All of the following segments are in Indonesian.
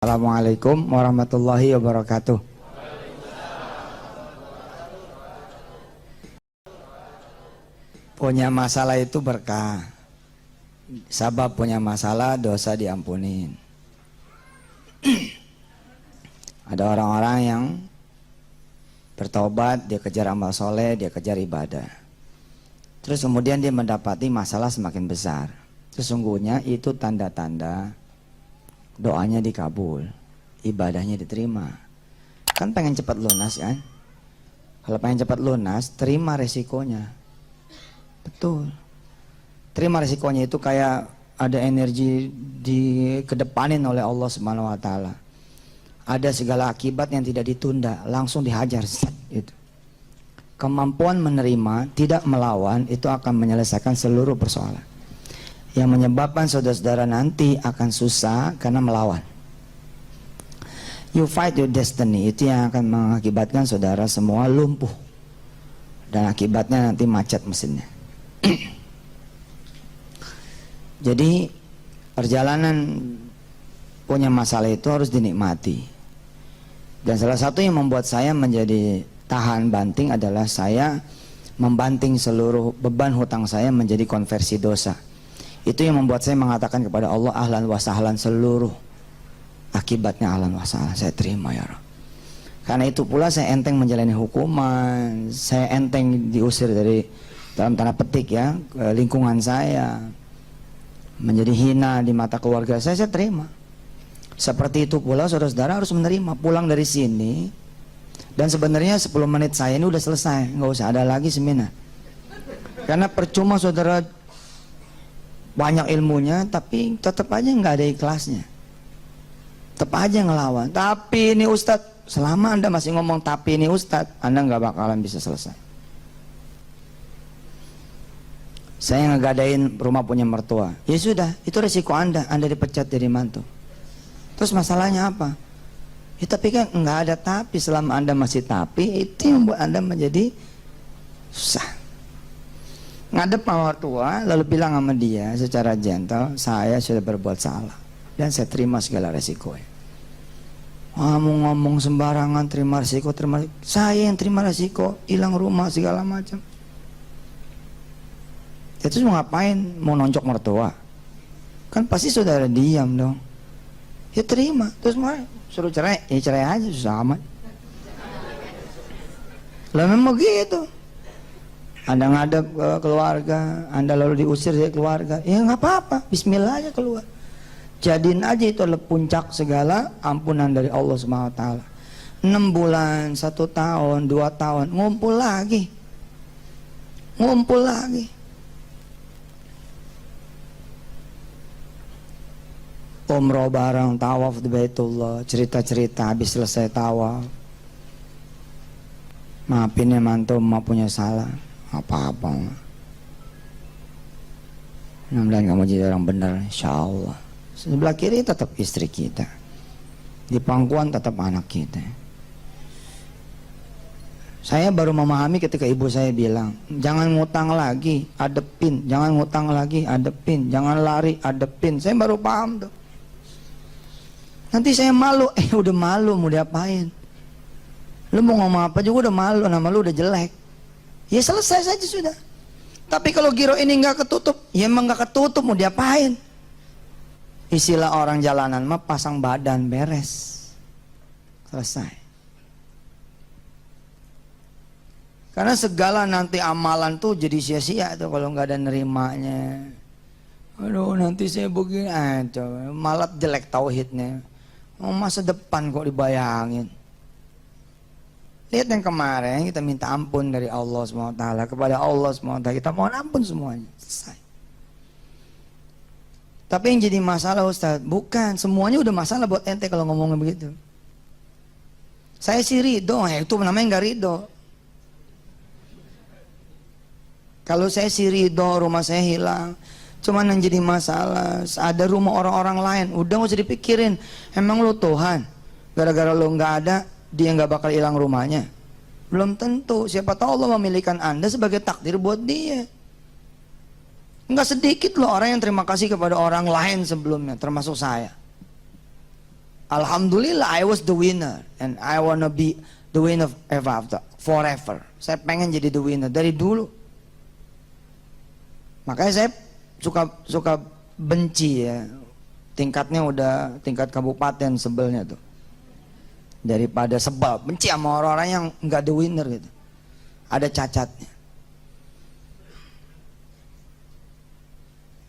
Assalamualaikum warahmatullahi wabarakatuh. Punya masalah itu berkah. Sabab punya masalah, dosa diampunin. Ada orang-orang yang bertobat, dia kejar amal soleh, dia kejar ibadah. Terus kemudian dia mendapati masalah semakin besar. Sesungguhnya itu tanda-tanda doanya dikabul, ibadahnya diterima. Kan pengen cepat lunas kan? Kalau pengen cepat lunas, terima resikonya. Betul. Terima resikonya itu kayak ada energi dikedepanin oleh Allah Subhanahu wa taala. Ada segala akibat yang tidak ditunda, langsung dihajar gitu. Kemampuan menerima, tidak melawan itu akan menyelesaikan seluruh persoalan. Yang menyebabkan saudara-saudara nanti akan susah karena melawan. You fight your destiny, itu yang akan mengakibatkan saudara semua lumpuh. Dan akibatnya nanti macet mesinnya. Jadi perjalanan punya masalah itu harus dinikmati. Dan salah satu yang membuat saya menjadi tahan banting adalah saya membanting seluruh beban hutang saya menjadi konversi dosa. Itu yang membuat saya mengatakan kepada Allah, ahlan wa sahlan, seluruh akibatnya ahlan wa sahlan, saya terima ya Rabb. Karena itu pula saya enteng menjalani hukuman, saya enteng diusir dari dalam tanda petik ya lingkungan saya, menjadi hina di mata keluarga saya terima. Seperti itu pula saudara-saudara harus menerima, pulang dari sini dan sebenarnya 10 menit saya ini udah selesai, nggak usah ada lagi seminar. Karena percuma saudara banyak ilmunya tapi tetap aja nggak ada ikhlasnya, tetap aja ngelawan. Tapi ini Ustadz, selama Anda masih ngomong tapi ini Ustadz, Anda nggak bakalan bisa selesai. Saya ngegadain rumah punya mertua, ya sudah, itu resiko Anda dipecat dari mantu. Terus masalahnya apa? Ya tapi kan nggak ada tapi, selama Anda masih tapi, itu yang membuat Anda menjadi susah. Ngadep sama mertua lalu bilang sama dia secara gentle, saya sudah berbuat salah dan saya terima segala resikonya. Kamu ngomong sembarangan, terima resiko, saya yang terima resiko, hilang rumah segala macam. Itu mau ngapain? Mau nonjok mertua? Kan pasti saudara diam dong. Ya terima, terus mau suruh cerai, ya cerai aja, susah amat. Lah memang gitu. Anda ngadep ke keluarga, Anda lalu diusir dari keluarga, ya nggak apa-apa, bismillah aja keluar. Jadiin aja itu adalah puncak segala ampunan dari Allah Subhanahu wa taala. 6 bulan, 1 tahun, 2 tahun, ngumpul lagi. Ngumpul lagi. Umroh bareng, tawaf di Baitullah, cerita-cerita habis selesai tawaf. Maafin ya mantu, emak punya salah. Apa-apa. Mudah-mudahan kamu jadi orang benar, insya Allah. Sebelah kiri tetap istri kita, di pangkuan tetap anak kita. Saya baru memahami ketika ibu saya bilang, jangan ngutang lagi, adepin. Jangan ngutang lagi, adepin. Jangan lari, adepin. Saya baru paham tuh. Nanti saya malu, udah malu mau diapain? Lu mau ngomong apa juga udah malu, nama lu udah jelek. Ya selesai saja sudah. Tapi kalau giro ini nggak ketutup, ya emang nggak ketutup, mau diapain? Istilah orang jalanan mah pasang badan, beres, selesai. Karena segala nanti amalan tuh jadi sia-sia tuh kalau nggak ada nerimanya. Aduh nanti saya begini, malah jelek tauhidnya. Masa depan kok dibayangin. Lihat yang kemarin kita minta ampun dari Allah SWT, kepada Allah SWT kita mohon ampun semuanya, selesai. Tapi yang jadi masalah Ustaz, bukan semuanya udah masalah buat ente kalau ngomongnya begitu. Saya sih ridho, itu namanya nggak ridho. Kalau saya sih ridho, rumah saya hilang, cuman yang jadi masalah ada rumah orang-orang lain, udah gak usah dipikirin. Emang lo Tuhan, gara-gara lo nggak ada dia nggak bakal hilang rumahnya? Belum tentu. Siapa tahu Allah memilihkan Anda sebagai takdir buat dia. Nggak sedikit loh orang yang terima kasih kepada orang lain sebelumnya, termasuk saya. Alhamdulillah I was the winner and I wanna be the winner forever. Saya pengen jadi the winner dari dulu. Makanya saya suka benci ya. Tingkatnya udah tingkat kabupaten sebelnya tuh. Daripada sebel, benci sama orang-orang yang nggak the winner gitu. Ada cacatnya.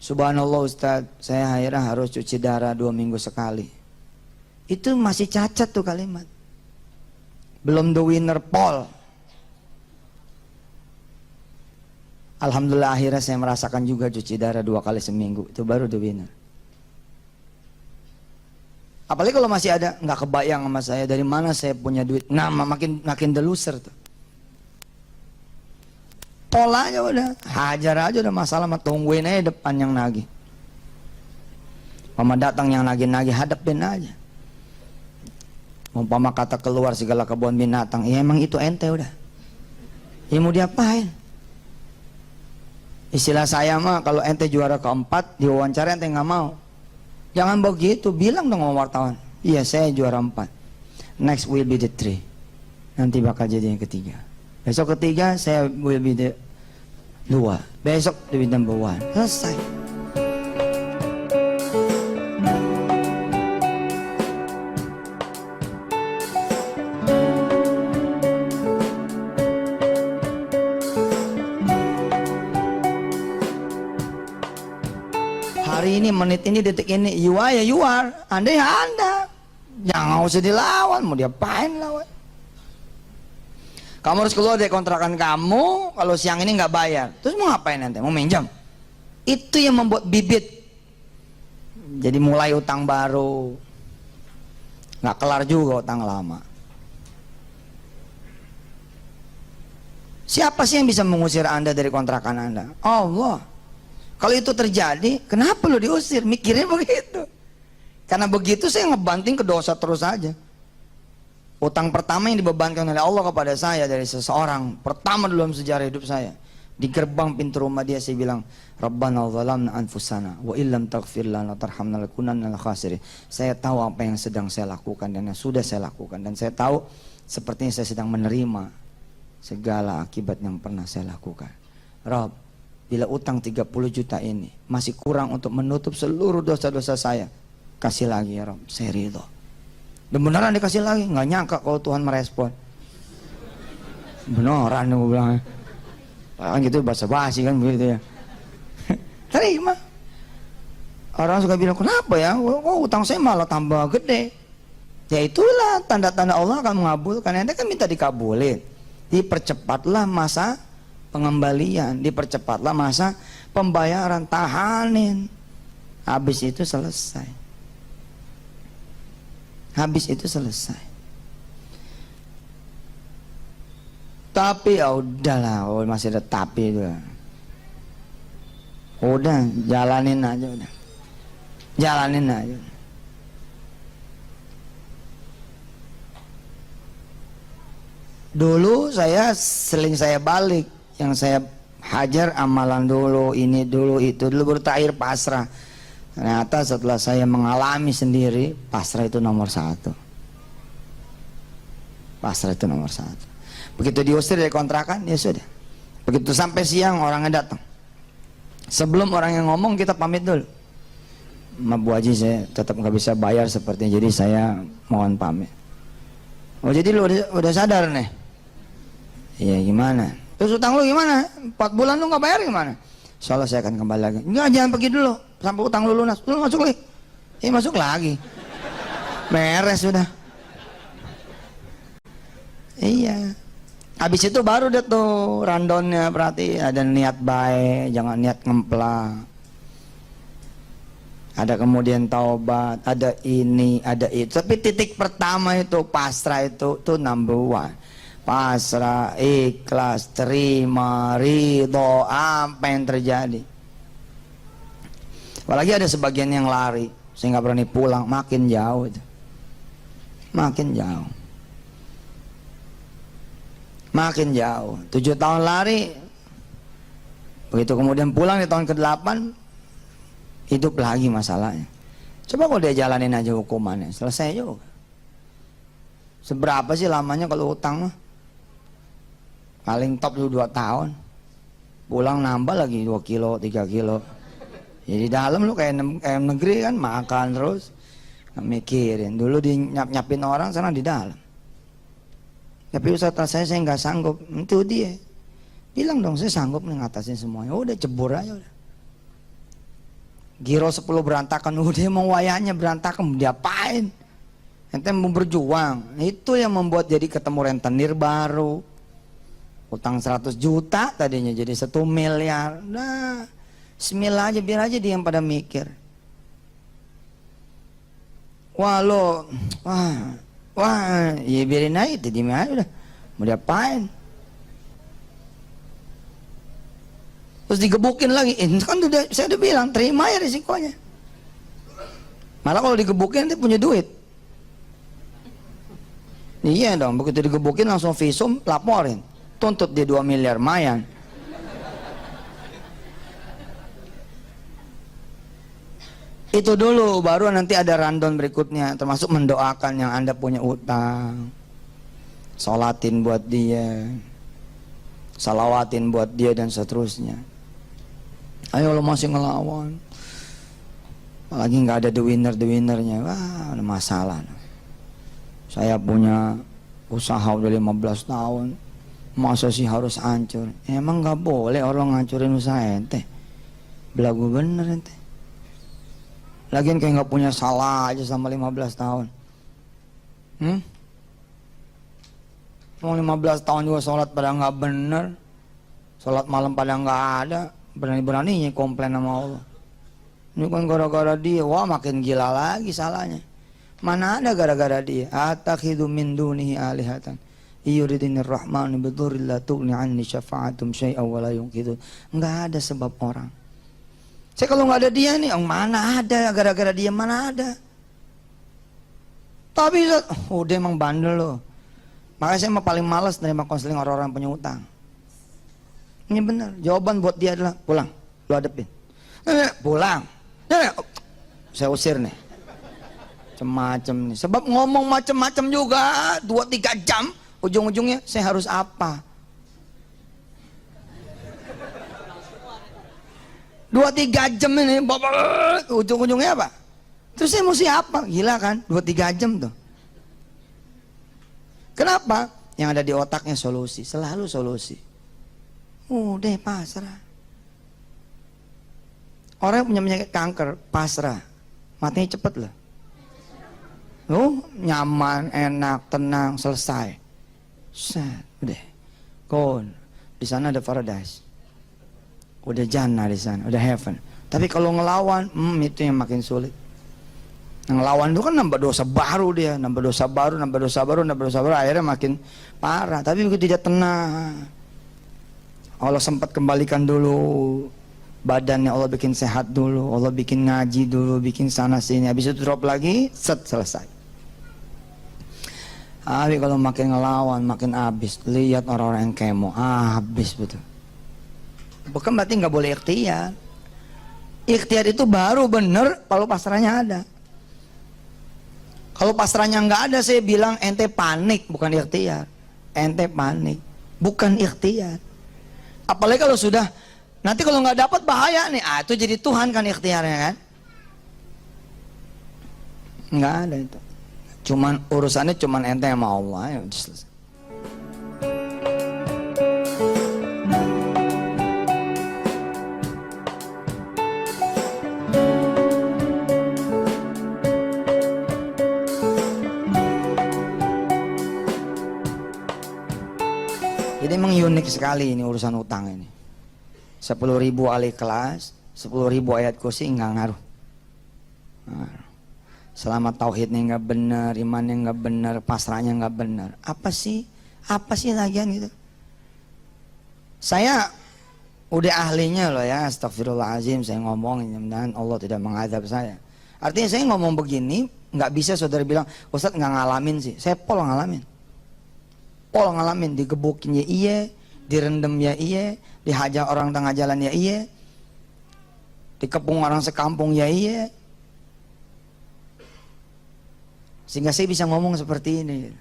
Subhanallah Ustaz, saya akhirnya harus cuci darah 2 minggu sekali. Itu masih cacat tuh kalimat. Belum the winner Paul. Alhamdulillah akhirnya saya merasakan juga cuci darah 2 kali seminggu. Itu baru the winner. Apalagi kalau masih ada, nggak kebayang sama saya dari mana saya punya duit. Nah, makin the loser tuh. Pola aja udah, hajar aja udah masalah, mah tungguin aja depan yang nagih. Mama datang yang nagih-nagih, hadapin aja. Umpama kata keluar segala kebun binatang, ya emang itu ente udah. Ya mau diapain? Istilah saya mah kalau ente juara keempat, diwawancara ente nggak mau. Jangan begitu, bilang dong sama wartawan. Iya saya juara 4. Next will be the 3. Nanti bakal jadi yang ketiga. Besok ketiga saya will be the 2. Besok the number 1. Selesai. Hari ini, menit ini, detik ini, you are ya you are, Anda ya Anda. Jangan usah dilawan, mau diapain lawan. Kamu harus keluar dari kontrakan kamu, kalau siang ini nggak bayar. Terus mau ngapain nanti? Mau minjam? Itu yang membuat bibit. Jadi mulai utang baru. Nggak kelar juga utang lama. Siapa sih yang bisa mengusir Anda dari kontrakan Anda? Allah. Kalau itu terjadi, kenapa lu diusir? Mikirnya begitu. Karena begitu saya ngebanting ke dosa terus aja. Utang pertama yang dibebankan oleh Allah kepada saya dari seseorang, pertama dalam sejarah hidup saya. Di gerbang pintu rumah dia saya bilang, Rabbana zalamna anfusana wa illam taghfir lana tarhamna lakunanna minal khasirin. Saya tahu apa yang sedang saya lakukan dan yang sudah saya lakukan, dan saya tahu sepertinya saya sedang menerima segala akibat yang pernah saya lakukan. Rabb, bila utang 30 juta ini masih kurang untuk menutup seluruh dosa-dosa saya, kasih lagi ya Rabb, saya ridho. Dan beneran dikasih lagi, nggak nyangka kalau Tuhan merespon. Beneran gue bilang, kan gitu basa-basi kan begitu ya. Terima. Orang suka bilang, kenapa ya? Oh, utang saya malah tambah gede. Ya itulah tanda-tanda Allah akan mengabulkan. Anda kan minta dikabulin. Dipercepatlah masa pengembalian, dipercepatlah masa pembayaran, tahanin. Habis itu selesai. Habis itu selesai. Tapi ya udahlah, oh, masih ada tapi itu. Udah, jalanin aja udah. Jalanin aja. Dulu saya seling saya balik, yang saya hajar amalan dulu, ini dulu, itu dulu, bertakhir pasrah. Ternyata setelah saya mengalami sendiri, pasrah itu nomor 1. Pasrah itu nomor 1. Begitu diusir dari kontrakan, ya sudah. Begitu sampai siang orangnya datang. Sebelum orang yang ngomong kita pamit dulu. Ma Bu Haji, saya tetap nggak bisa bayar sepertinya, jadi saya mohon pamit. Oh jadi lu udah sadar nih? Iya gimana? Terus utang lu gimana? 4 bulan lu nggak bayar gimana? Insyaallah saya akan kembali lagi. Enggak, jangan pergi dulu sampai utang lu lunas. Lu masuk lagi. Masuk lagi. Beres sudah. Iya. Habis itu baru deh tuh randonnya, berarti ada niat baik, jangan niat ngemplang. Ada kemudian taubat, ada ini, ada itu. Tapi titik pertama itu pasrah, itu tuh number 1. Pasrah, ikhlas, terima, ridho, apa yang terjadi. Apalagi ada sebagian yang lari, saya nggak berani pulang, makin jauh itu. Makin jauh. Makin jauh. 7 tahun lari, begitu kemudian pulang di tahun ke-8, hidup lagi masalahnya. Coba kalau dia jalanin aja hukumannya, selesai juga. Seberapa sih lamanya kalau utang mah? Paling top tuh 2 tahun. Pulang nambah lagi 2 kilo, 3 kilo. Jadi dalam lu kayak negeri kan, makan terus. Nggak mikirin. Dulu nyap-nyapin orang, sekarang di dalam. Tapi usaha saya nggak sanggup. Itu dia. Bilang dong, saya sanggup nih ngatasin semuanya. Udah cebur aja udah. Giro 10 berantakan, udah mau wayahnya berantakan, diapain? Ente mau berjuang. Itu yang membuat jadi ketemu rentenir baru. Utang 100 juta tadinya jadi 1 miliar. Nah, bismillah aja, biar aja dia yang pada mikir. Wah, ya biarin aja, tadi aja udah. Mau diapain? Terus digebukin lagi, kan saya udah bilang, terima ya risikonya. Malah kalau digebukin dia punya duit. Iya dong, begitu digebukin langsung visum, laporin. Tuntut dia 2 miliar, mayan. Itu dulu, baru nanti ada rundown berikutnya, termasuk mendoakan yang Anda punya utang. Sholatin buat dia, salawatin buat dia, dan seterusnya. Ayo lo masih ngelawan, lagi nggak ada the winnernya, wah ada masalah. Saya punya usaha udah 15 tahun, masa sih harus hancur? Emang nggak boleh orang ngancurin usaha ente? Belagu bener ente. Lagian kayak nggak punya salah aja sama 15 tahun. Mau 15 tahun juga sholat pada nggak bener, sholat malam pada nggak ada, berani-beraninya komplain sama Allah. Ini kan gara-gara dia, wah makin gila lagi salahnya. Mana ada gara-gara dia? Atakhidu min dunihi alihatan yuridinir rahmanu bidurri la tughni anni syafa'atum syai'aw wa la yunqidun. Enggak ada sebab orang. Saya kalau nggak ada dia nih, mana ada gara-gara dia, mana ada. Tapi dia emang bandel loh. Makanya saya mah paling malas nerima konseling orang-orang punya utang. Ini benar, jawaban buat dia adalah pulang, lu hadepin. Pulang. Saya usir nih. Macem-macem nih. Sebab ngomong macem-macem juga 2-3 jam, ujung-ujungnya saya harus apa? 2-3 jam ini, ujung-ujungnya apa? Terus saya mesti apa? Gila kan? 2-3 jam tuh. Kenapa? Yang ada di otaknya solusi, selalu solusi. Udah pasrah. Orang yang punya penyakit kanker, pasrah. Matinya cepet loh. Nyaman, enak, tenang, selesai. Set, udah. Kon. Di sana ada paradise. Udah jannah di sana, udah heaven. Tapi kalau ngelawan, itu yang makin sulit. Ngelawan itu kan nambah dosa baru dia, nambah dosa baru, akhirnya makin parah. Tapi begitu dia tenang, Allah sempat kembalikan dulu badannya, Allah bikin sehat dulu, Allah bikin ngaji dulu, bikin sana sini, habis itu drop lagi, selesai. Tapi kalau makin ngelawan, makin habis. Lihat orang-orang yang kemo, habis betul. Bukan berarti nggak boleh ikhtiar. Ikhtiar itu baru bener kalau pasrahnya ada. Kalau pasrahnya nggak ada, saya bilang ente panik, bukan ikhtiar. Ente panik, bukan ikhtiar. Apalagi kalau sudah, nanti kalau nggak dapat bahaya nih. Itu jadi Tuhan kan ikhtiarnya kan? Nggak ada itu. Cuman urusannya cuman ente sama Allah ya. Jadi memang unik sekali ini urusan utang ini. 10.000 ahli kelas, 10.000 ayat kursi nggak ngaruh. Selama tauhidnya nggak benar, imannya nggak benar, pasrahnya nggak benar, apa sih lagian gitu? Saya udah ahlinya loh ya, astagfirullahaladzim saya ngomong, dan Allah tidak mengadab saya. Artinya saya ngomong begini, nggak bisa saudara bilang, Ustadz nggak ngalamin sih. Saya pol ngalamin, digebukin ya iya, direndam ya iya, dihajar orang tengah jalan ya iya, dikepung orang sekampung ya iya. Sehingga saya bisa ngomong seperti ini.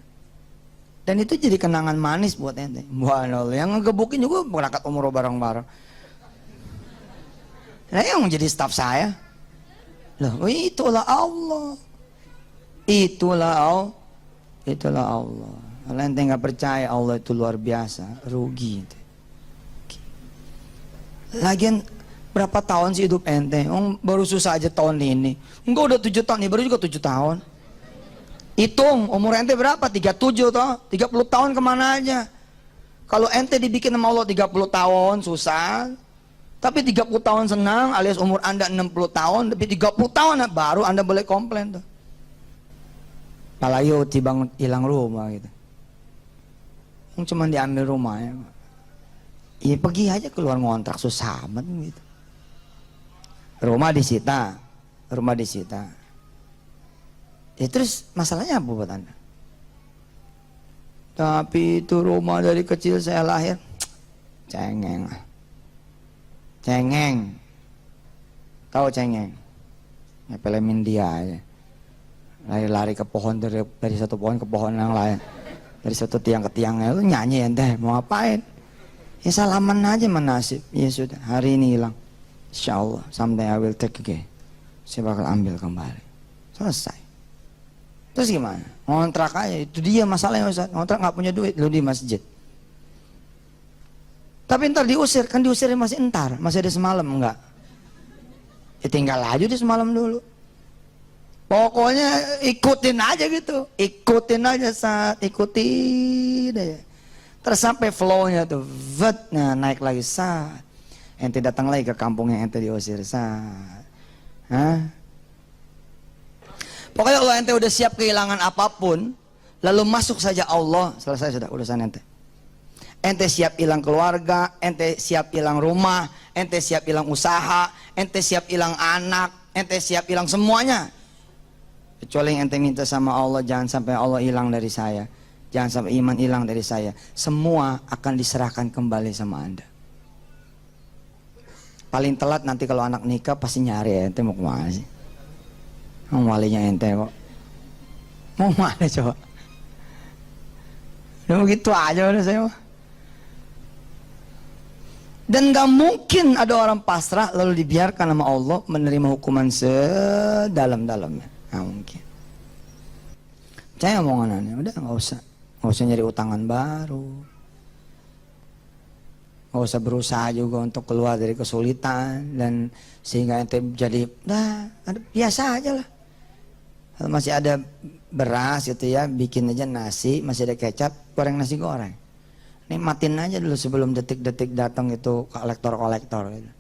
Dan itu jadi kenangan manis buat ente. Subhanallah, yang ngegebukin juga berangkat umroh bareng-bareng. Nah, yang menjadi staf saya. Loh, itulah Allah. Itulah Allah. Kalau ente nggak percaya Allah itu luar biasa, rugi. Lagian berapa tahun sih hidup ente? Baru susah aja tahun ini. Enggak udah 7 tahun, nih baru juga 7 tahun. Hitung umur ente berapa? 37 toh? 30 tahun kemana aja? Kalau ente dibikin sama Allah 30 tahun susah, tapi 30 tahun senang, alias umur anda 60 tahun, tapi 30 tahun baru anda boleh komplain tuh. Palayo tibang hilang rumah gitu. Yang cuma diambil rumahnya. Ya pergi aja keluar ngontrak, susah amat gitu. Rumah disita. Ya terus masalahnya apa buat anda? Tapi itu rumah dari kecil saya lahir, cengeng. Tahu cengeng? Ya pelemin dia aja. Lari-lari ke pohon, dari satu pohon ke pohon yang lain, dari satu tiang ke tiangnya. Lu nyanyi ente mau ngapain? Ya salaman aja menasib. Ya sudah, hari ini hilang. Insyaallah someday I will take again. Saya bakal ambil kembali. Selesai. Terus gimana? Ngontrak aja. Itu dia masalahnya Ustaz. Ngontrak nggak punya duit, lu di masjid. Tapi ntar diusir, kan diusirnya masih entar, masih ada semalam enggak? Ya tinggal aja di semalam dulu. Pokoknya ikutin aja gitu, ikutin aja saat ikutin aja. Terus sampai flow-nya tuh, nah naik lagi saat. Ente datang lagi ke kampung yang ente diusir saat. Pokoknya kalau ente udah siap kehilangan apapun, lalu masuk saja Allah, selesai sudah urusan ente. Ente siap hilang keluarga, ente siap hilang rumah, ente siap hilang usaha, ente siap hilang anak, ente siap hilang semuanya. Kecuali yang ente minta sama Allah, jangan sampai Allah hilang dari saya, jangan sampai iman hilang dari saya. Semua akan diserahkan kembali sama anda. Paling telat nanti kalau anak nikah pasti nyari ente mau kemana sih? Walinya ente kok. Mau mana coba? Udah begitu aja udah saya mah. Dan gak mungkin ada orang pasrah lalu dibiarkan sama Allah menerima hukuman sedalam-dalamnya. Gak mungkin. Saya omongannya udah gak usah nyari utangan baru, gak usah berusaha juga untuk keluar dari kesulitan, dan sehingga ente jadi biasa aja lah. Kalau masih ada beras gitu ya, bikin aja nasi, masih ada kecap, goreng nasi goreng. Nikmatin aja dulu sebelum detik-detik datang itu kolektor-kolektor gitu.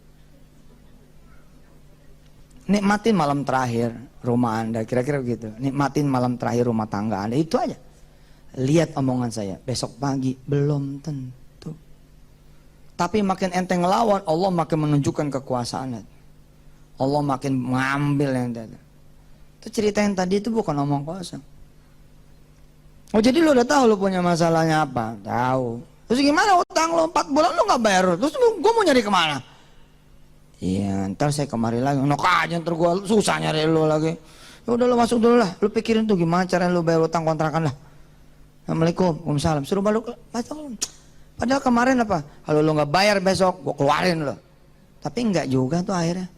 Nikmatin malam terakhir rumah anda, kira-kira begitu. Nikmatin malam terakhir rumah tangga anda, itu aja. Lihat omongan saya, besok pagi belum tentu. Tapi makin ente ngelawan, Allah makin menunjukkan kekuasaannya. Allah makin mengambil yang tadi. Itu cerita yang tadi itu bukan omong kosong. Oh jadi lo udah tahu lo punya masalahnya apa? Tahu. Terus gimana utang lo 4 bulan lo nggak bayar? Terus gue mau nyari kemana? Iya, ntar saya kemari lagi. Nok aja ntar gue susah nyari lo lagi. Ya udah lo masuk dulu lah. Lo pikirin tuh gimana caranya lo bayar utang kontrakan lah. Assalamualaikum, waalaikumsalam. Suruh balik. Padahal kemarin apa? Kalau lo nggak bayar besok, gue keluarin lo. Tapi nggak juga tuh akhirnya.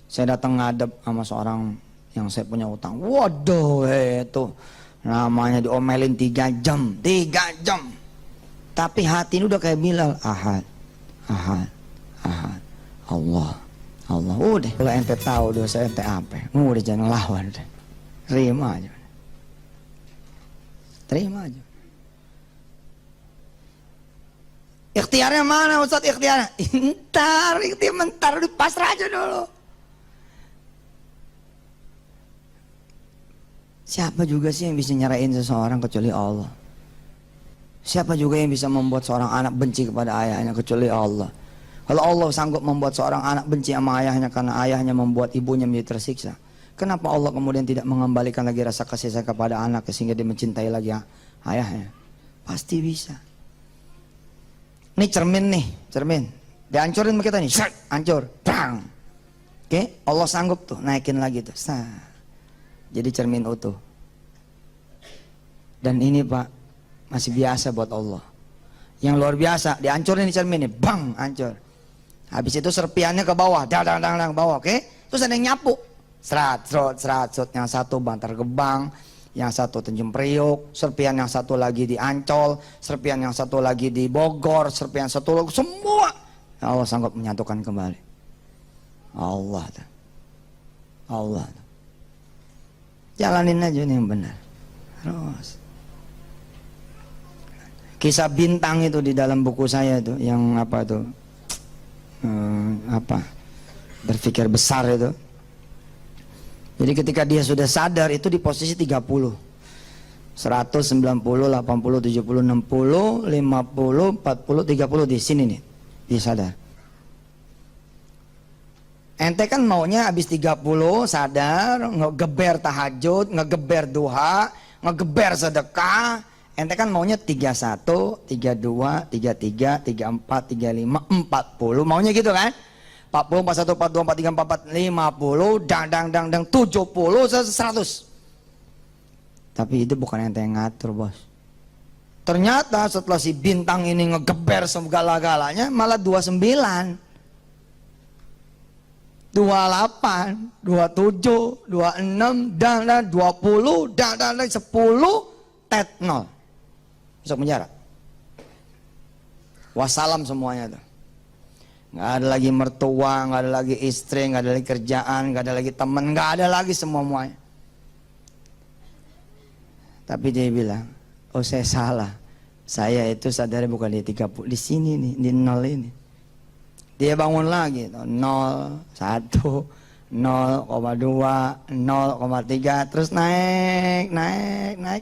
Saya datang ngadep sama seorang yang saya punya utang. Waduh, itu namanya diomelin 3 jam. 3 jam. Tapi hati ini udah kayak Bilal. Ahad. Allah. Udah, kalau ente tahu dosa ente apa, udah jangan lawan deh. Terima aja. Ikhtiarnya mana Ustaz ikhtiarnya? Bentar, udah pasrah aja dulu. Siapa juga sih yang bisa nyerahin seseorang kecuali Allah? Siapa juga yang bisa membuat seorang anak benci kepada ayahnya kecuali Allah? Kalau Allah sanggup membuat seorang anak benci sama ayahnya karena ayahnya membuat ibunya menjadi tersiksa, kenapa Allah kemudian tidak mengembalikan lagi rasa kasih sayang kepada anak sehingga dia mencintai lagi ayahnya? Pasti bisa. Ini cermin. Dihancurin kita nih, hancur. Bang. Oke, Allah sanggup tuh naikin lagi tuh. jadi cermin utuh. Dan ini Pak, masih biasa buat Allah. Yang luar biasa, dihancurin di cermin ini, bang, hancur. Habis itu serpiannya ke bawah, dang bawah, oke? Terus ada yang nyapu, serat, yang satu Bantar Gebang, yang satu Tanjung Priok, serpian yang satu lagi di Ancol, serpian yang satu lagi di Bogor, serpian satu lagi, semua Allah sanggup menyatukan kembali. Allah. Jalanin aja ini yang benar. Terus. Kisah bintang itu di dalam buku saya itu, yang apa tuh? Berpikir besar itu. Jadi ketika dia sudah sadar itu di posisi 30, 100, 90, 80, 70, 60, 50, 40, 30 di sini nih, dia sadar. Ente kan maunya habis 30 sadar, ngegeber tahajud, ngegeber duha, ngegeber sedekah. Ente kan maunya 31, 32, 33, 34, 35, 40, maunya gitu kan? 40, 41, 42, 43, 44, 50, dang, 70, 100. Tapi itu bukan ente yang ngatur, bos. Ternyata setelah si bintang ini ngegeber segala-galanya, malah 29, 28, 27, 26, dan 20, dan 10, tet 0. Masuk penjara. Wassalam semuanya tuh. Nggak ada lagi mertua, nggak ada lagi istri, nggak ada lagi kerjaan, nggak ada lagi teman, nggak ada lagi semuanya. Tapi dia bilang, oh saya salah. Saya itu sadarnya bukan di 30, di sini nih, di 0 ini. Dia bangun lagi, 0, 1, 0,2, 0,3, terus naik,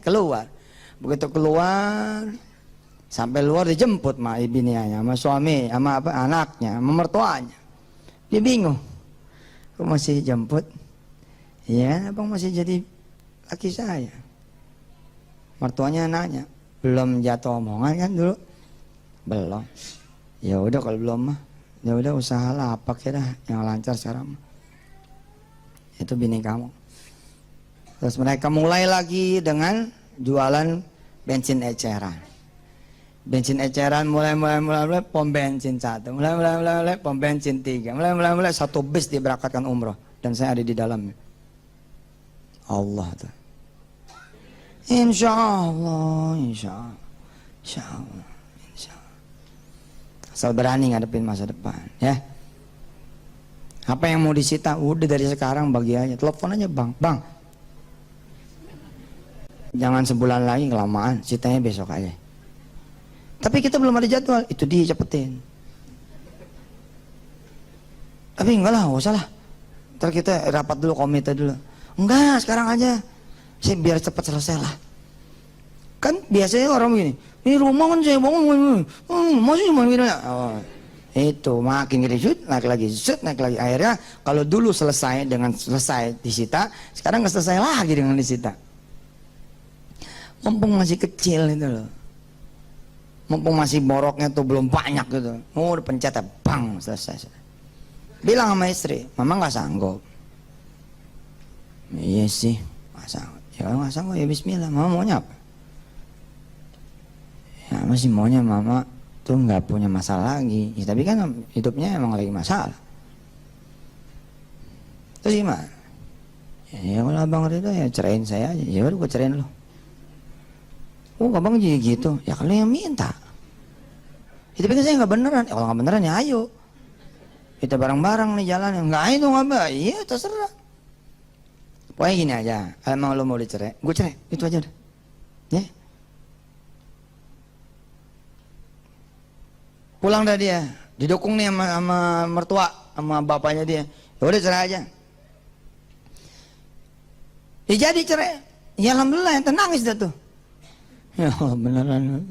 keluar. Begitu keluar, sampai luar dijemput sama bininya, sama suami, sama anaknya, sama mertuanya. Dia bingung, kok masih jemput? Iya, abang masih jadi laki saya. Mertuanya nanya, belum jatuh omongan kan dulu? Belum. Ya udah kalau belum mah, ya udah usahalah apa kira yang lancar sekarang. Itu bini kamu. Terus mereka mulai lagi dengan jualan bensin eceran. Bensin eceran mulai pom bensin 1, mulai pom bensin 3, mulai satu bis diberangkatkan umroh dan saya ada di dalamnya. Allah tuh. Insya Allah. Asal berani ngadepin masa depan, ya. Apa yang mau disita, udah dari sekarang bagi aja. Telepon aja bang. Jangan sebulan lagi, kelamaan, sitanya besok aja. Tapi kita belum ada jadwal, itu dia cepetin. Tapi enggak lah, gak usah lah. Ntar kita rapat dulu, komite dulu. Enggak, sekarang aja. Saya biar cepat selesai lah. Kan biasanya orang begini, ini rumah kan saya bangun, masih cuma gini. Oh, itu makin gede, naik lagi. Akhirnya kalau dulu selesai dengan selesai disita, sekarang nggak selesai lagi dengan disita. Mumpung masih kecil itu loh. Mumpung masih boroknya tuh belum banyak gitu. Udah pencet, bang, selesai. Bilang sama istri, mama nggak sanggup. Iya sih, nggak sanggup. Ya nggak sanggup, ya bismillah. Mama maunya apa? Ya masih maunya mama tuh nggak punya masalah lagi. Ya, tapi kan hidupnya emang lagi masalah. Terus gimana? Ya kalau abang Ridho ya cerain saya aja. Ya udah gue cerain lo. Oh abang jadi gitu. Ya kalau yang minta. Ya, tapi kan saya nggak beneran. Ya, kalau nggak beneran ya ayo. Kita bareng-bareng nih jalan. Nggak itu nggak apa. Iya terserah. Pokoknya gini aja. Emang lo mau dicerai, gue cerai. Itu aja udah. Ya. Pulang dah dia. Didukung nih sama mertua, sama bapaknya dia. Ya udah cerai aja. Ya jadi cerai. Ya alhamdulillah yang nangis dah tuh. Ya Allah beneran.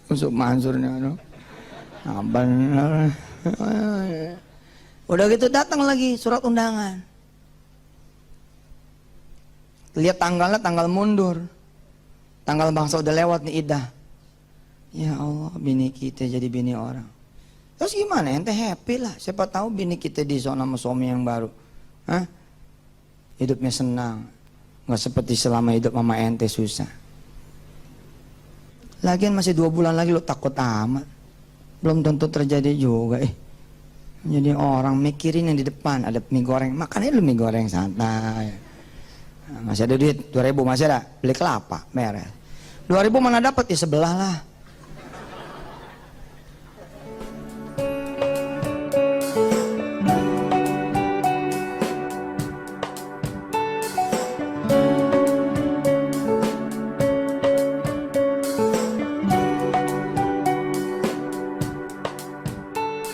Usuk mansurnya bener. Udah gitu datang lagi surat undangan. Lihat tanggalnya, tanggal mundur. Tanggal bangsa udah lewat nih idah. Ya Allah, bini kita jadi bini orang. Terus gimana? Ente happy lah. Siapa tahu bini kita di zona sama suami yang baru. Hah? Hidupnya senang. nggak seperti selama hidup mama ente susah. Lagian masih 2 bulan lagi lo takut amat. Belum tentu terjadi juga. Jadi orang mikirin yang di depan, ada mie goreng, makannya lu mie goreng santai. Masih ada duit 2.000, masih ada, beli kelapa, beres. 2.000 mana dapat, ya sebelah lah.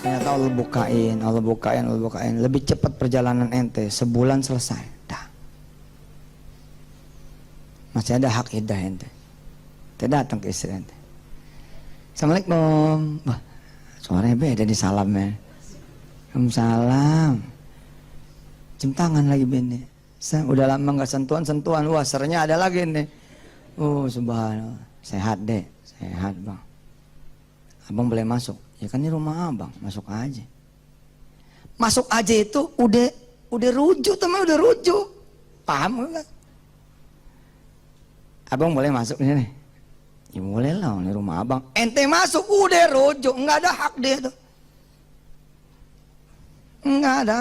Ternyata Allah bukain, lebih cepat perjalanan ente, sebulan selesai. Dah. Masih ada hak iddah ente. Ente datang ke istri ente. Assalamualaikum. Wah, suaranya beda di salamnya. Waalaikumsalam. Cium tangan lagi bini. Udah lama nggak sentuhan. Wah, sernya ada lagi nih. Oh, subhanallah. Sehat deh, sehat bang. Abang boleh masuk? Ya kan ini rumah abang, masuk aja. Masuk aja itu udah rujuk, teman, udah rujuk. Paham gak? Abang boleh masuk ini nih? Ya boleh lah, ini rumah abang. Ente masuk udah rujuk, nggak ada hak dia tuh. Nggak ada.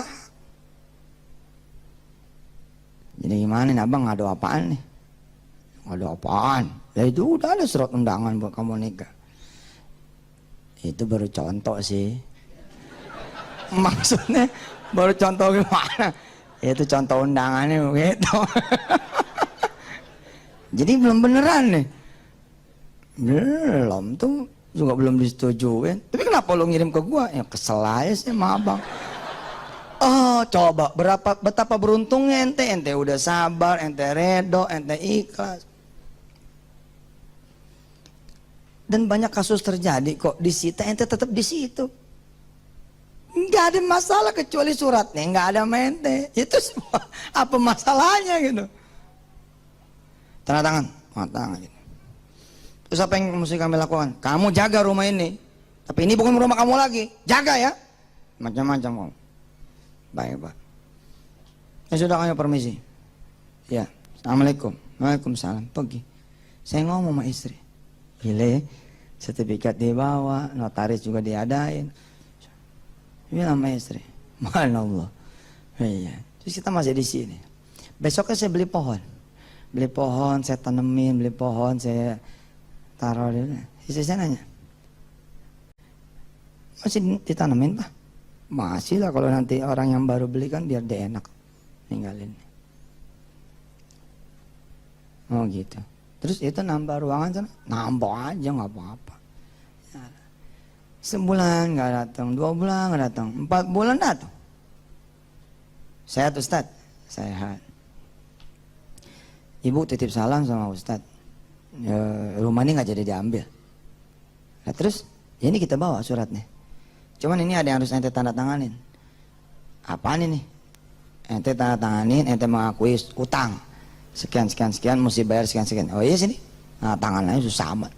Jadi gimana nih abang, ngadu apaan nih? Ngadu apaan? Ya itu udah ada surat undangan buat kamu nikah. Itu baru contoh sih. Maksudnya baru contoh gimana? Itu contoh undangannya begitu. Jadi belum beneran nih. Belum tuh juga belum disetujuin. Tapi kenapa lo ngirim ke gua? Ya kesel aja sih sama abang. Oh coba betapa beruntungnya ente udah sabar, ente redo, ente ikhlas. Dan banyak kasus terjadi kok disita, ente tetap di situ. Nggak ada masalah kecuali suratnya nggak ada mente. Itu semua apa masalahnya gitu? Tanda tangan gitu. Terus apa yang mesti kami lakukan? Kamu jaga rumah ini, tapi ini bukan rumah kamu lagi. Jaga ya, macam-macam kamu. Baik pak. Ya sudah, kami permisi. Ya, assalamualaikum. Waalaikumsalam. Pergi. Saya ngomong sama istri. Gile, sertifikat dibawa, notaris juga diadain. Bilang sama istri, subhanallah. Iya. Terus kita masih di sini. Besoknya saya beli pohon, saya tanemin, beli pohon, saya taruh di sana. Istri saya nanya, masih ditanemin pak? Masih lah, kalau nanti orang yang baru beli kan biar dia enak ninggalin. Oh gitu. Terus itu nambah ruangan sana, nambah aja nggak apa-apa. Sebulan nggak datang, 2 bulan nggak datang, 4 bulan datang. Sehat Ustadz? Sehat. Ibu titip salam sama Ustadz. Rumah ini nggak jadi diambil. Nah, terus ini kita bawa suratnya. Cuman ini ada yang harus ente tanda tanganin. Apaan ini? Ente tanda tanganin, ente mengakui utang. Sekian, mesti bayar sekian. Oh iya sini. Nah tangannya susah amat.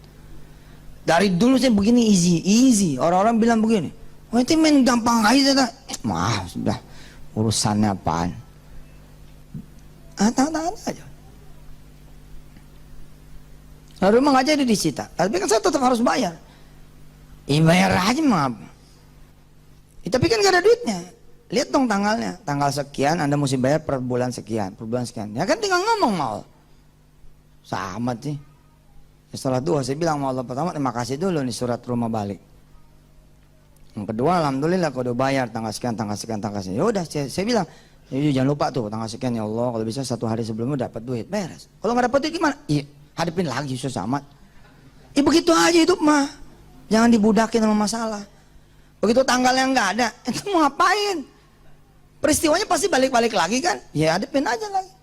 Dari dulu saya begini easy. Orang-orang bilang begini. Oh itu main gampang aja. Maaf sudah. Urusannya apaan? Tangan aja. Nah, rumah nggak jadi disita. Tapi kan saya tetap harus bayar. Bayar aja maaf. Tapi kan gak ada duitnya. Lihat dong tanggalnya. Tanggal sekian Anda mesti bayar per bulan sekian. Ya kan tinggal ngomong mau. Sama sih. Setelah dua saya bilang sama Allah, pertama terima kasih dulu nih surat rumah balik. Yang kedua alhamdulillah kalau udah bayar tanggal sekian. Ya udah saya bilang, jangan lupa tuh tanggal sekian ya Allah, kalau bisa 1 hari sebelumnya dapat duit, beres. Kalau nggak dapat duit gimana? Iya, hadapin lagi susah amat. Begitu aja hidup mah. Jangan dibudakin sama masalah. Begitu tanggalnya nggak ada, itu mau ngapain? Peristiwanya pasti balik-balik lagi kan? Ya hadapin aja lagi.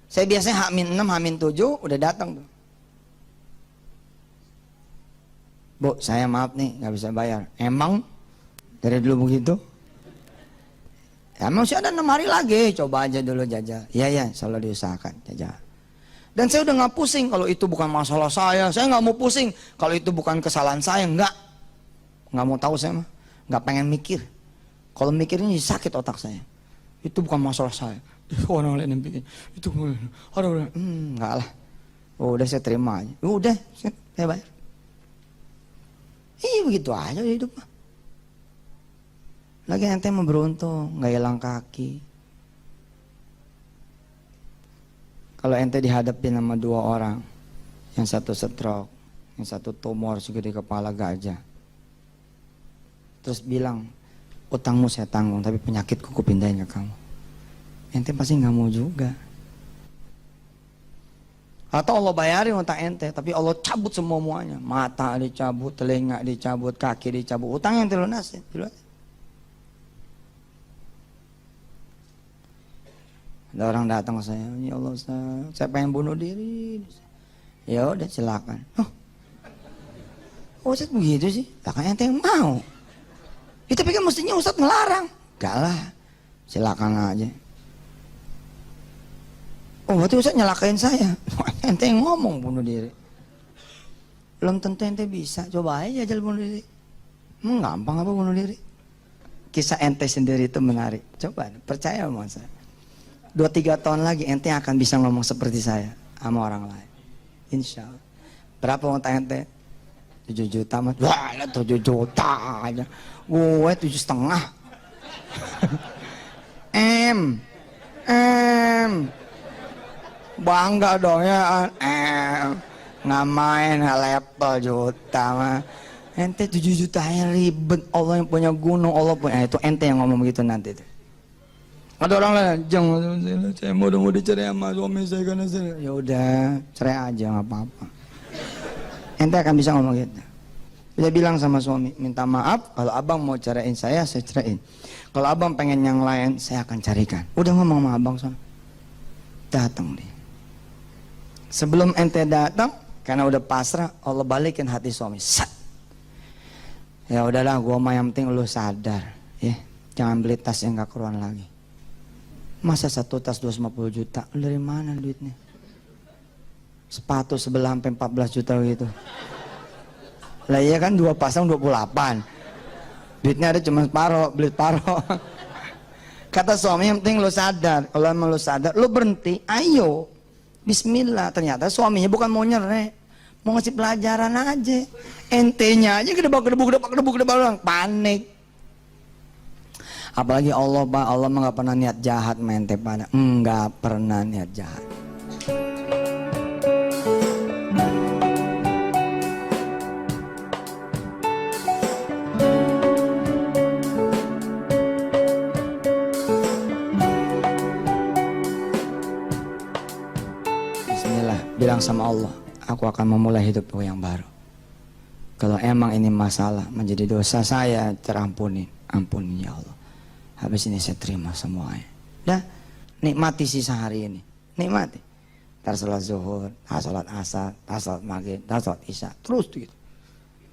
Saya biasanya H-6, H-7 udah datang tuh. Bu, saya maaf nih nggak bisa bayar. Emang dari dulu begitu? Ya, emang sih ada 6 hari lagi, coba aja dulu jajal. Iya, selalu diusahakan jajal. Dan saya udah nggak pusing kalau itu bukan masalah saya nggak mau pusing kalau itu bukan kesalahan saya, nggak mau tahu saya mah, nggak pengen mikir. Kalau mikirnya sakit otak saya. Itu bukan masalah saya, Orang lain yang bikin itu, orang enggak lah. Oh, udah saya terima aja. Udah, saya bayar. Iya begitu aja hidup mah. Lagi ente mau beruntung, nggak hilang kaki. Kalau ente dihadapin sama dua orang, yang satu stroke, yang satu tumor segede kepala gajah, terus bilang, utangmu saya tanggung, tapi penyakitku ku pindahin ke kamu. Ente pasti nggak mau juga. Atau Allah bayarin utang ente, tapi Allah cabut semuanya. Mata dicabut, telinga dicabut, kaki dicabut, utang ente lunasin. Ada orang datang ke saya, ya Allah Ustaz, saya pengen bunuh diri. Ya udah silakan. Oh, Ustaz begitu sih? Lah kan ente yang mau. Itu pikir mestinya Ustaz ngelarang. Gak lah, silakan aja. Oh, berarti Ustaz nyalakain saya. Ente yang ngomong bunuh diri. Belum tentu ente bisa. Coba aja jajal bunuh diri. Gampang apa bunuh diri? Kisah ente sendiri itu menarik. Coba, percaya sama saya. 2-3 tahun lagi ente akan bisa ngomong seperti saya sama orang lain. Insya Allah. Berapa utang ente? 7 juta mas. Wah, 7 juta aja. Gue 7,5. Bangga dong ya. Nggak main level juta mah. Ente 7 juta yang ribet. Allah yang punya gunung, Allah punya. Itu ente yang ngomong begitu nanti tuh. Ada orang lain, jangan, saya mau dicerai sama suami saya karena saya. Ya udah, cerai aja nggak apa-apa. Ente akan bisa ngomong gitu. Bisa bilang sama suami, minta maaf kalau abang mau ceraiin saya ceraiin. Kalau abang pengen yang lain, saya akan carikan. Udah ngomong sama abang sono. Datang dia. Sebelum ente datang, karena udah pasrah, Allah balikin hati suami. Sat. Ya udahlah, gua mah yang penting lu sadar, ya. Jangan beli tas yang gak keruan lagi. Masa satu tas 250 juta? Lu dari mana duitnya? Sepatu sebelah sampai 14 juta gitu. Lah iya kan 2 pasang 28. Duitnya ada cuma separuh, beli separuh. Kata suami yang penting lu sadar. Kalau emang lu sadar, lu berhenti, ayo. Bismillah. Ternyata suaminya bukan mau nyerah, mau ngasih pelajaran aja. Ente-nya aja gedebak, panik. Apalagi Allah, Pak, Allah mah gak pernah niat jahat mente pada. Enggak pernah niat jahat. Bismillah, bilang sama Allah, aku akan memulai hidupku yang baru. Kalau emang ini masalah menjadi dosa saya, terampuni, ampuni ya Allah. Habis ini saya terima semuanya. Dah, nikmati sisa hari ini. Nikmati. Ntar sholat zuhur, sholat asar, sholat maghrib, sholat isya. Terus gitu.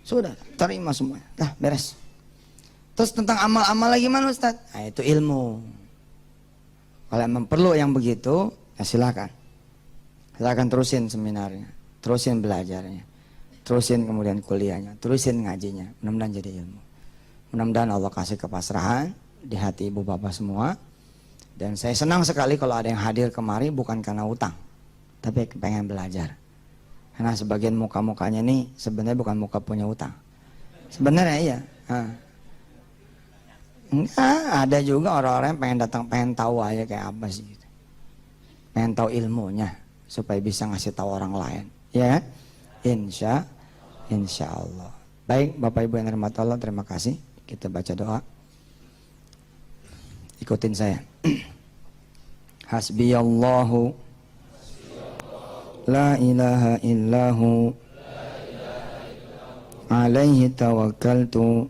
Sudah, terima semuanya. Dah, beres. Terus tentang amal-amal lagi mana Ustaz? Nah, itu ilmu. Kalau emang perlu yang begitu, ya silakan. Silakan terusin seminarnya. Terusin belajarnya. Terusin kemudian kuliahnya. Terusin ngajinya. Mudah-mudahan jadi ilmu. Mudah-mudahan Allah kasih kepasrahan di hati ibu bapak semua. Dan saya senang sekali kalau ada yang hadir kemari bukan karena utang, tapi pengen belajar. Karena sebagian muka-mukanya ini sebenarnya bukan muka punya utang. Sebenarnya iya. Enggak, ada juga orang-orang yang pengen datang, pengen tahu aja kayak apa sih gitu. Pengen tahu ilmunya supaya bisa ngasih tahu orang lain. Ya, insya Allah. Baik Bapak Ibu yang dirahmati Allah, terima kasih. Kita baca doa. Ikutin saya. Hasbiyallahu la ilaha illahu alaihi tawakkaltu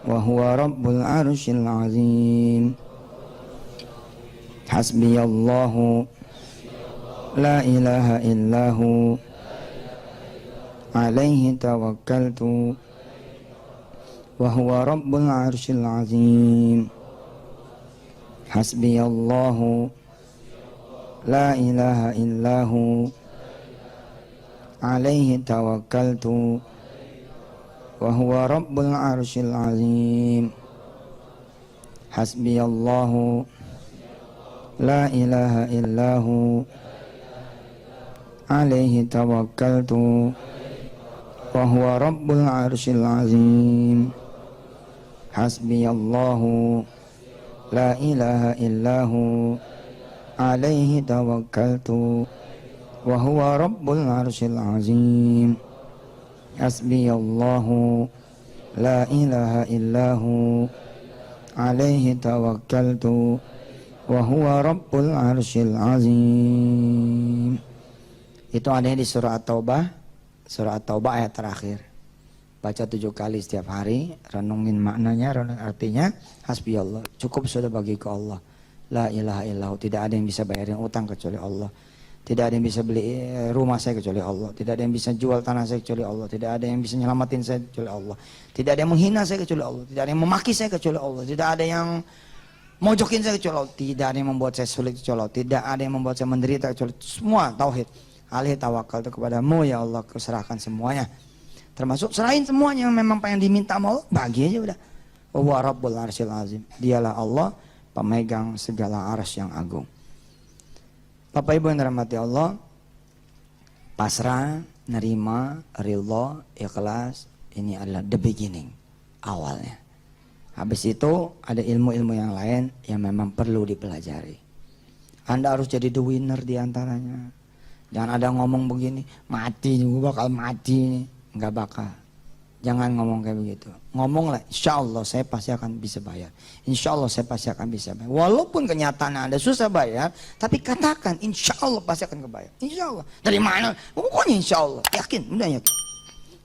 wa huwa rabbul arsyil azim. Hasbiyallahu la ilaha illahu alaihi tawakkaltu wa huwa rabbul arsyil azim. Hasbiyallahu la ilaha illahu alaihi tawakkaltu wa huwa rabbul arsyil azim. Hasbiyallahu la ilaha illahu alaihi tawakkaltu wa huwa rabbul arsyil azim. Hasbiyallahu la ilaha illahu alaihi tawakkaltu wa huwa rabbul arsyil azim. Hasbiyallahu la ilaha illahu alaihi tawakkaltu wa huwa rabbul arsyil azim. Itu adanya di surah At-Taubah ayat terakhir. Baca 7 kali setiap hari, renungin maknanya, renungin artinya. Hasbiyallah, cukup sudah bagiku Allah. La ilaha illahu, tidak ada yang bisa bayarin utang kecuali Allah. Tidak ada yang bisa beli rumah saya kecuali Allah. Tidak ada yang bisa jual tanah saya kecuali Allah. Tidak ada yang bisa nyelamatin saya kecuali Allah. Tidak ada yang menghina saya kecuali Allah. Tidak ada yang memaki saya kecuali Allah. Tidak ada yang mojokin saya kecuali Allah. Tidak ada yang membuat saya sulit kecuali Allah. Tidak ada yang membuat saya menderita kecuali Allah. Semua tauhid. Alih tawakal itu kepadamu ya Allah, kuserahkan semuanya. Termasuk serahin semuanya yang memang pengen diminta sama Allah, bagi aja udah. Wa rabbul arsyil azim. Dialah Allah, pemegang segala arsy yang agung. Bapak Ibu yang dirahmati Allah, pasrah, nerima, ridha, ikhlas, ini adalah the beginning, awalnya. Habis itu ada ilmu-ilmu yang lain yang memang perlu dipelajari. Anda harus jadi the winner di antaranya. Jangan ada ngomong begini, mati juga bakal mati nih. Enggak bakal. Jangan ngomong kayak begitu. Ngomonglah, insya Allah saya pasti akan bisa bayar. Insya Allah saya pasti akan bisa bayar. Walaupun kenyataan Anda susah bayar, tapi katakan insya Allah pasti akan kebayar. Insya Allah. Dari mana? Pokoknya insya Allah. Yakin, udah yakin.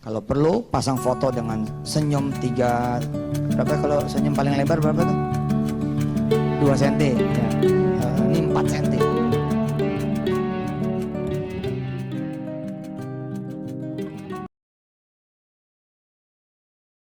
Kalau perlu pasang foto dengan senyum 3, berapa kalau senyum paling lebar berapa tuh? 2 cm. Ya. Ini 4 cm.